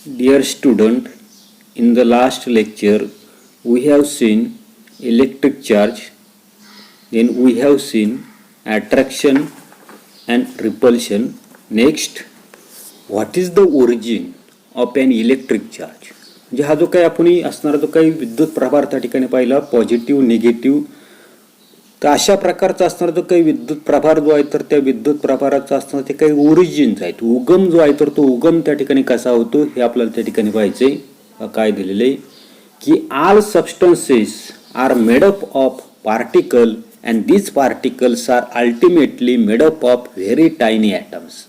Dear student, in the last lecture we have seen electric charge, then we have seen attraction and repulsion. Next, what is the origin of an electric charge? म्हणजे हा जो काही आपण असणारा जो काही विद्युत प्रभार त्या ठिकाणी पाहिला, पॉझिटिव्ह निगेटिव्ह, तर अशा प्रकारचा असणारा जो काही विद्युत प्रभार जो आहे तर त्या विद्युत प्रभाराचा असणारा ते काही ओरिजिन्स आहेत, उगम जो आहे तर तो उगम त्या ठिकाणी कसा होतो हे आपल्याला त्या ठिकाणी पाहायचंय. काय दिलेलं आहे की all substances are made up of particle and these particles are ultimately made up of very tiny atoms.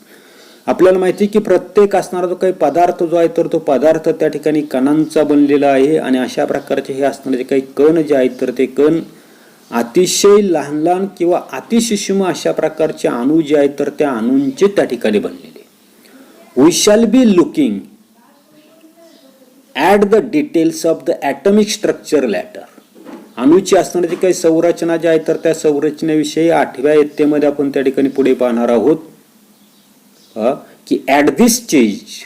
आपल्याला माहिती आहे की प्रत्येक असणारा जो काही पदार्थ जो आहे तर तो पदार्थ त्या ठिकाणी कणांचा बनलेला आहे आणि अशा प्रकारचे हे असणारे काही कण जे आहेत तर ते कण अतिशय लहान लहान किंवा अतिसूक्ष्म अशा प्रकारचे अणू जे आहेत तर त्या अणूंचे त्या ठिकाणी बनलेले. We shall be looking at the details of the atomic structure later. अणूची असणारी काही संरचना जी आहे तर त्या संरचनेविषयी 8व्या इयत्तेमध्ये आपण त्या ठिकाणी पुढे पाहणार आहोत की at this stage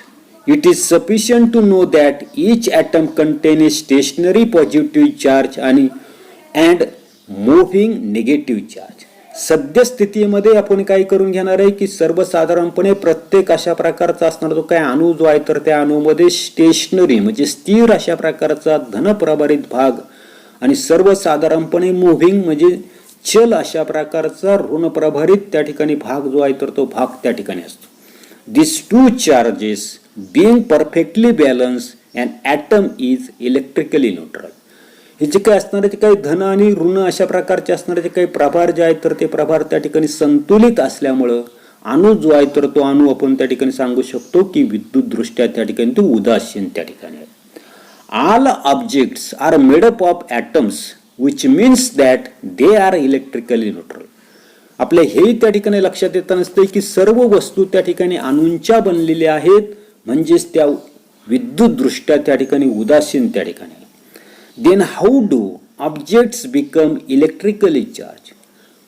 it is sufficient to know that each atom contain a stationary positive charge आणि अँड मूव्हिंग निगेटिव्ह चार्ज. सद्यस्थितीमध्ये आपण काय करून घेणार आहे की सर्वसाधारणपणे प्रत्येक अशा प्रकारचा असणारा जो काही अणू जो आहे तर त्या अणूमध्ये स्टेशनरी म्हणजे स्थिर अशा प्रकारचा धनप्रभारित भाग आणि सर्वसाधारणपणे मूव्हिंग म्हणजे चल अशा प्रकारचा ऋणप्रभारित त्या ठिकाणी भाग जो आहे तर तो भाग त्या ठिकाणी असतो. This two charges being perfectly balance and atom is electrically neutral. हे जे काही असणारे ते काही धन आणि ऋण अशा प्रकारचे असणारे जे काही प्रभार जे आहेत तर ते प्रभार त्या ठिकाणी संतुलित असल्यामुळं अणू जो आहे तर तो अणू आपण त्या ठिकाणी सांगू शकतो की विद्युत दृष्ट्या त्या ठिकाणी तो उदासीन त्या ठिकाणी आहे. All objects are made up of atoms which means that they are electrically neutral. आपल्या हे त्या ठिकाणी लक्षात येत नसते की सर्व वस्तू त्या ठिकाणी अणूंच्या बनलेल्या आहेत म्हणजेच त्या विद्युत दृष्ट्या त्या ठिकाणी उदासीन त्या ठिकाणी. Then how do objects become electrically charge.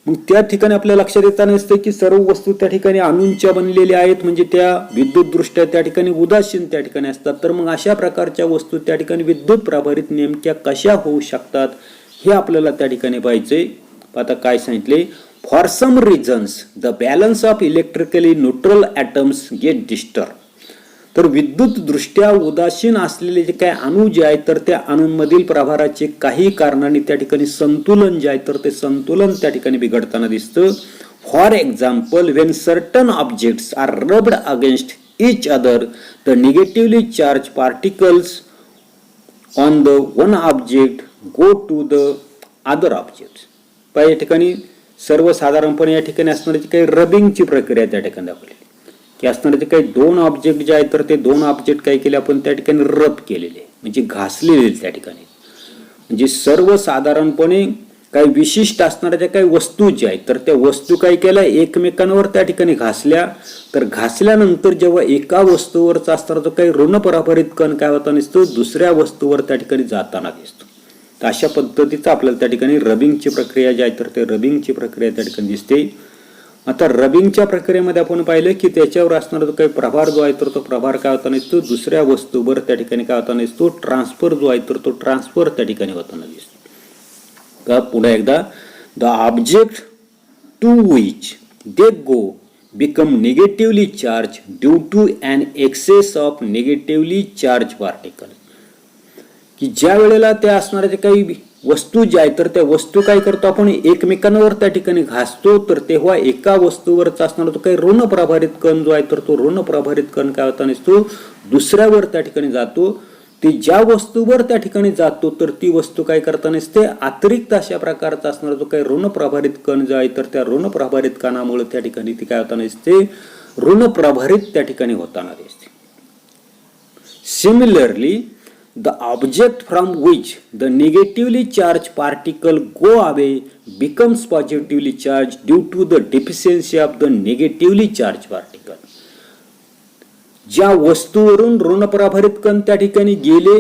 मग त्या ठिकाणी आपल्या लक्षात येत नसते की सर्व वस्तू त्या ठिकाणी अणूंच्या बनलेल्या आहेत म्हणजे त्या विद्युत दृष्ट्या त्या ठिकाणी उदासीन त्या ठिकाणी असतात. तर मग अशा प्रकारच्या वस्तू त्या ठिकाणी विद्युत प्रभारित नेमक्या कशा होऊ शकतात हे आपल्याला त्या ठिकाणी पाहायचंय. आता काय सांगितले, for some reasons the balance of electrically neutral atoms get disturb. तर विद्युत दृष्ट्या उदासीन असलेले जे काही अणू जे आहेत तर त्या अणूंमधील प्रभाराचे काही कारणांनी त्या ठिकाणी संतुलन जे आहे तर ते संतुलन त्या ठिकाणी बिघडताना दिसतं. For example when certain objects are rubbed against each other the negatively charge particles on the one object go to the other object. या ठिकाणी सर्वसाधारणपणे या ठिकाणी असणारी काही रबिंगची प्रक्रिया त्या ठिकाणी दाखवली की असणारे काही दोन ऑब्जेक्ट जे आहेत तर ते दोन ऑब्जेक्ट काय केले आपण त्या ठिकाणी रब केलेले म्हणजे घासलेले त्या ठिकाणी. म्हणजे सर्वसाधारणपणे काही विशिष्ट असणाऱ्या ज्या काही वस्तू ज्या आहेत तर त्या वस्तू काय केल्या एकमेकांवर त्या ठिकाणी घासल्या. तर घासल्यानंतर जेव्हा एका वस्तूवरचा असणारा जो काही ऋणप्रभारित कण काय होताना दिसतो दुसऱ्या वस्तूवर त्या ठिकाणी जाताना दिसतो. तर अशा पद्धतीचं आपल्याला त्या ठिकाणी रबिंगची प्रक्रिया जी आहे तर ते रबिंगची प्रक्रिया त्या ठिकाणी दिसते. आता रबिंगच्या प्रक्रियेमध्ये आपण पाहिलं की त्याच्यावर असणारा जो काही प्रभार जो आहे तर तो प्रभार काय होताना दिसतो दुसऱ्या वस्तूवर त्या ठिकाणी काय होताना दिसतो ट्रान्सफर जो आहे तर तो ट्रान्सफर त्या ठिकाणी होताना दिसतो. का पुन्हा एकदा the object to which they go become negatively charge due to an excess of negatively charge particle. की ज्या वेळेला त्या असणाऱ्या जे काही वस्तू ज्या आहेत तर त्या वस्तू काय करतो आपण एकमेकांवर त्या ठिकाणी घासतो तर तेव्हा एका वस्तूवरचा असणारा तो काही ऋणप्रभारित कण जो आहे तर तो ऋणप्रभारित कण काय होता नसतो दुसऱ्यावर त्या ठिकाणी जातो. ते ज्या वस्तूवर त्या ठिकाणी जातो तर ती वस्तू काय करता नसते अतिरिक्त अशा प्रकारचा असणारा जो काही ऋणप्रभारित कण जो आहे तर त्या ऋणप्रभारित कणामुळे त्या ठिकाणी ती काय होता नसते ऋणप्रभारित त्या ठिकाणी होताना दिसते. Similarly the object from which the negatively charged particle go away becomes positively charged due to the deficiency of the negatively charged particle. ज्या वस्तूवरून ऋणप्रभारित कण त्या ठिकाणी गेले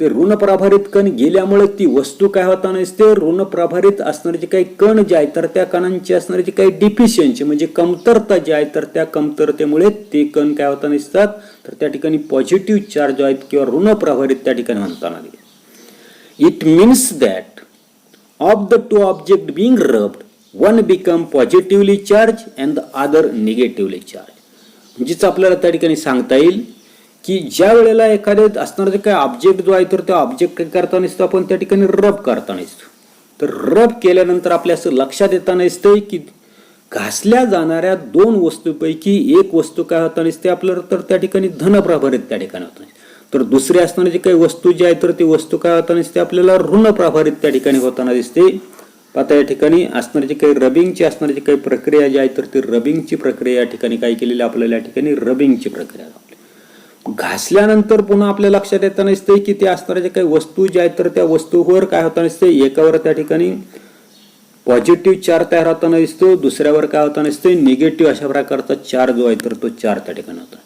ते ऋण प्रभारित कण गेल्यामुळे ती वस्तू काय होता नसते, ऋण प्रभारित असणारे जे काही कण जे आहे तर त्या कणांची असणारी जी काही डिफिशियन्सी म्हणजे कमतरता जी आहे तर त्या कमतरतेमुळे ते कण काय होता नसतात, तर त्या ठिकाणी पॉझिटिव्ह चार्ज आहेत किंवा ऋण प्रभारित त्या ठिकाणी म्हणताना. It means that of the two object being rubbed one become positively charge and the other negatively charge. म्हणजेच आपल्याला त्या ठिकाणी सांगता येईल की ज्या वेळेला एखाद्या असणारा जे काही ऑब्जेक्ट जो आहे तर त्या ऑब्जेक्ट करता नसतो आपण त्या ठिकाणी रब करता नसतो. तर रब केल्यानंतर आपल्या असं लक्षात येता नसतं की घासल्या जाणाऱ्या दोन वस्तूपैकी एक वस्तू काय होता नसते आपल्याला, तर त्या ठिकाणी धनप्रभारित त्या ठिकाणी होत नाही, तर दुसरी असणारी जी काही वस्तू जी आहे तर ती वस्तू काय होता नसते आपल्याला ऋण प्रभारित त्या ठिकाणी होताना दिसते. आता या ठिकाणी असणारी जी काही रबिंगची असणारी जी काही प्रक्रिया जी आहे तर ती रबिंगची प्रक्रिया या ठिकाणी काय केलेली आपल्याला या ठिकाणी रबिंगची प्रक्रिया. घासल्यानंतर पुन्हा आपल्या लक्षात येत नसते की ते असणाऱ्या जे काही वस्तू ज्या आहेत तर त्या वस्तूवर काय होता नसते, एकावर त्या ठिकाणी पॉझिटिव्ह चार्ज तयार होताना दिसतो, दुसऱ्यावर काय होता नसते निगेटिव्ह अशा प्रकारचा चार्ज जो आहे तर तो चार्ज त्या ठिकाणी होता.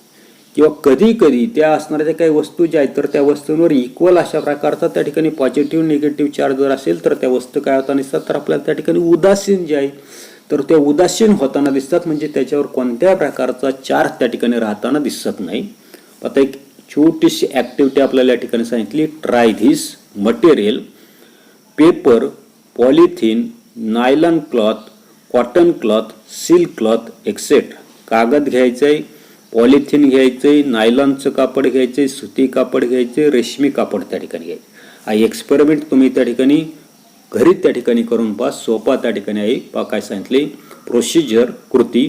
किंवा कधी कधी त्या असणाऱ्या ज्या काही वस्तू ज्या आहेत तर त्या वस्तूंवर इक्वल अशा प्रकारचा त्या ठिकाणी पॉझिटिव्ह निगेटिव्ह चार्ज जर असेल तर त्या वस्तू काय होता नसतात, तर आपल्याला त्या ठिकाणी उदासीन जे आहे तर त्या उदासीन होताना दिसतात, म्हणजे त्याच्यावर कोणत्या प्रकारचा चार्ज त्या ठिकाणी राहताना दिसत नाही. आता एक छोटीशी ऍक्टिव्हिटी आपल्याला या ठिकाणी सांगितली. Try this material paper, polythene, nylon cloth, cotton cloth, silk cloth etcetera. कागद घ्यायचंय, पॉलिथिन घ्यायचंय, नायलॉनचं कापड घ्यायचंय, सुती कापड घ्यायचंय, रेशमी कापड त्या ठिकाणी घ्यायचं. हा एक्सपेरिमेंट तुम्ही त्या ठिकाणी घरी त्या ठिकाणी करून पहा, सोपा त्या ठिकाणी आहे. पहा काय सांगितले, प्रोसिजर कृती.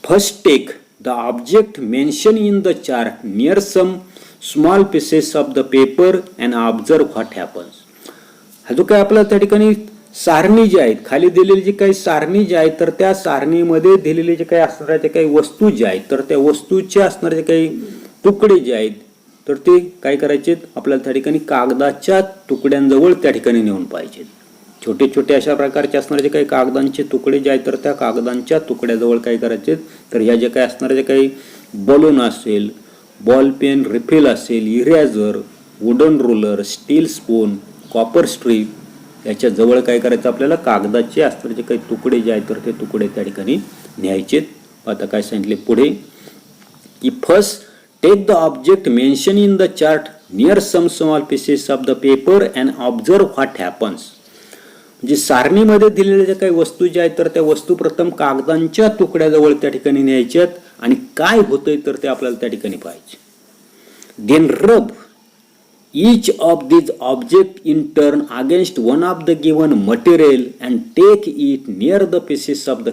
First take the object mentioned in the chart near some small pieces of the paper and observe what happens. हा जो काय आपल्याला त्या ठिकाणी सारणी जी आहेत खाली दिलेली जी काही सारणी जी आहे तर त्या सारणीमध्ये दिलेले जे काही असणाऱ्या जे काही वस्तू ज्या आहेत तर त्या वस्तूचे असणारे जे काही तुकडे जे आहेत तर ते काय करायचे आपल्याला त्या ठिकाणी कागदाच्या तुकड्यांजवळ त्या ठिकाणी नेऊन पाहिजेत. छोटे छोटे अशा प्रकारचे असणारे जे काही कागदांचे तुकडे जे आहेत तर त्या कागदांच्या तुकड्याजवळ काय करायचे, तर ह्या जे काही असणारे जे काही बलून असेल, बॉल पेन रिफिल असेल, eraser, wooden roller, steel spoon, copper strip याच्या जवळ काय करायचं आपल्याला कागदाचे असणारे जे काही तुकडे जे आहेत तर ते तुकडे त्या ठिकाणी न्यायचेत. आता काय सांगितले पुढे की first take the object mention in the chart near some small pieces of the paper and observe what happens. म्हणजे सारणीमध्ये दिलेल्या ज्या काही वस्तू ज्या आहेत तर त्या वस्तू प्रथम कागदांच्या तुकड्याजवळ त्या ठिकाणी न्यायच्यात आणि काय होतंय तर ते आपल्याला त्या ठिकाणी पाहिजे. देन रब each of these object in turn against one of the given material and take it near the pieces of the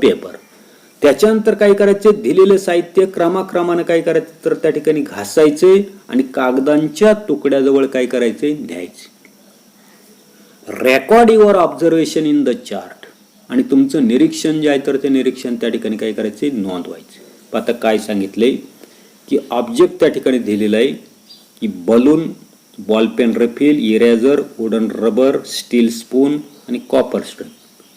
paper. त्याच्यानंतर काय करायचे, दिलेले साहित्य क्रमाक्रमाने काय करायचे तर त्या ठिकाणी घासायचे आणि कागदांच्या तुकड्याजवळ काय करायचे न्यायचे. Record your observation in the chart. आणि तुमचं निरीक्षण जे आहे तर ते निरीक्षण त्या ठिकाणी काय करायचे नोंदवायचे. आता काय सांगितले की ऑब्जेक्ट त्या ठिकाणी दिलेला आहे की balloon, ballpen refill, eraser, wooden rubber, steel spoon आणि कॉपर स्ट्रिप.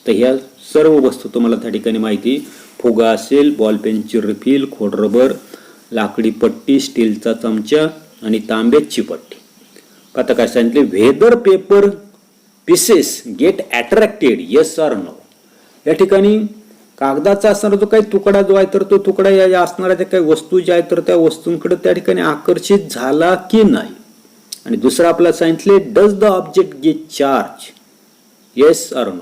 तर ह्या सर्व वस्तू तुम्हाला त्या ठिकाणी माहिती, फुगा असेल, बॉलपेनची रिफिल, खोड रबर, लाकडी पट्टी, स्टीलचा चमचा आणि तांब्याची पट्टी. आता काय सांगितले, whether paper pieces get attracted yes or no. या ठिकाणी कागदाचा असणारा जो काही तुकडा जो आहे तर तो तुकडा या असणाऱ्या ज्या काही वस्तू ज्या आहेत तर त्या वस्तूंकडे त्या ठिकाणी आकर्षित झाला की नाही. आणि दुसरं आपल्याला सांगितले does the object get charge yes or no.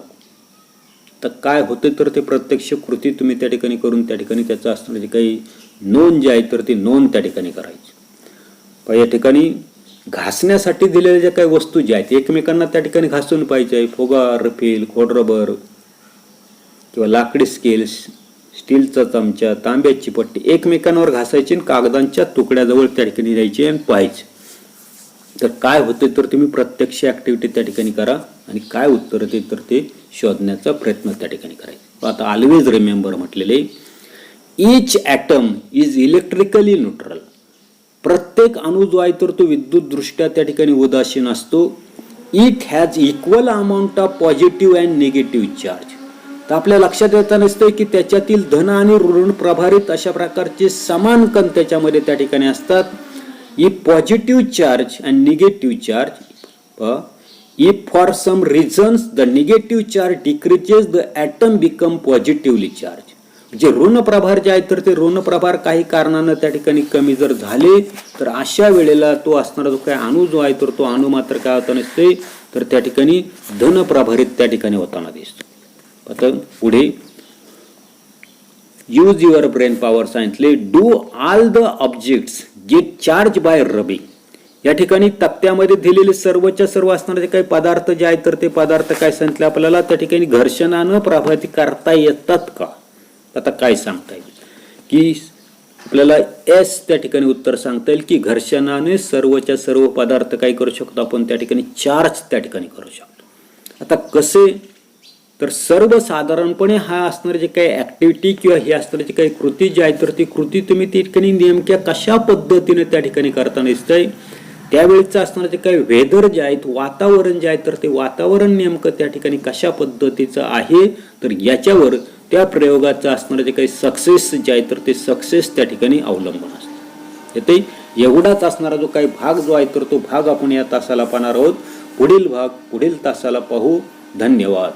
तर काय होते तर ते प्रत्यक्ष कृती तुम्ही त्या ठिकाणी करून त्या ठिकाणी त्याचं असणारे जे काही नोंद जी आहे तर ती नोंद त्या ठिकाणी करायची. पण या ठिकाणी घासण्यासाठी दिलेल्या ज्या काही वस्तू ज्या आहेत एकमेकांना त्या ठिकाणी घासून पाहिजे. फुगा, रिफिल, खोड रबर किंवा लाकडी स्केल, स्टीलचा चमचा, तांब्याची पट्टी एकमेकांवर घासायची आणि कागदांच्या तुकड्याजवळ त्या ठिकाणी द्यायची आणि पाहायचे. तर काय होते तर तुम्ही प्रत्यक्ष ऍक्टिव्हिटी त्या ठिकाणी करा आणि काय उत्तर येते तर ते शोधण्याचा प्रयत्न त्या ठिकाणी करायचा. आता ऑलवेज रिमेंबर म्हटलेले इच ॲटम इज इलेक्ट्रिकली न्यूट्रल. प्रत्येक अणू जो आहे तर तो विद्युत दृष्ट्या त्या ठिकाणी उदासीन असतो. It has equal amount of positive and negative charge. तर आपल्या लक्षात येता नसतं की त्याच्यातील धन आणि ऋण प्रभारित अशा प्रकारचे समान कण त्याच्यामध्ये त्या ठिकाणी असतात. If positive charge and negative charge, if for some reasons the negative charge decreases the atom become positively charged. जे ऋण प्रभार जे आहेत तर ते ऋण प्रभार काही कारणानं त्या ठिकाणी कमी जर झाले तर अशा वेळेला तो असणारा जो काही अणू जो आहे तर तो अणू मात्र काय होता नसते तर त्या ठिकाणी धन प्रभारित त्या ठिकाणी होताना दिसतो. आता पुढे यूज युअर ब्रेन पॉवर सांगितले. Do all the objects gate charge by rubbing. या ठिकाणी तक्त्यामध्ये दिलेले सर्वच्या सर्व असणारे काही पदार्थ जे आहेत तर ते पदार्थ काय सांगितले आपल्याला त्या ठिकाणी घर्षणानं प्रभावित करता येतात का. आता काय सांगता येईल की आपल्याला एस त्या ठिकाणी उत्तर सांगता येईल की घर्षणाने सर्वच्या सर्व पदार्थ काय करू शकतो आपण त्या ठिकाणी चार्ज त्या ठिकाणी करू शकतो. आता कसे तर सर्वसाधारणपणे हा असणारे जे काही ऍक्टिव्हिटी किंवा ही असणारी जी काही कृती जी आहे तर ती कृती तुम्ही त्या ठिकाणी नेमक्या कशा पद्धतीने त्या ठिकाणी करताना दिसतंय. त्यावेळेचं असणारं जे काही वेदर जे आहेत वातावरण जे आहे तर ते वातावरण नेमकं त्या ठिकाणी कशा पद्धतीचं आहे तर याच्यावर त्या प्रयोगाचं असणारं जे काही सक्सेस जे आहे तर ते सक्सेस त्या ठिकाणी अवलंबून असतं. ते एवढाच असणारा जो काही भाग जो आहे तर तो भाग आपण या तासाला पाहणार आहोत. पुढील भाग पुढील तासाला पाहू. धन्यवाद.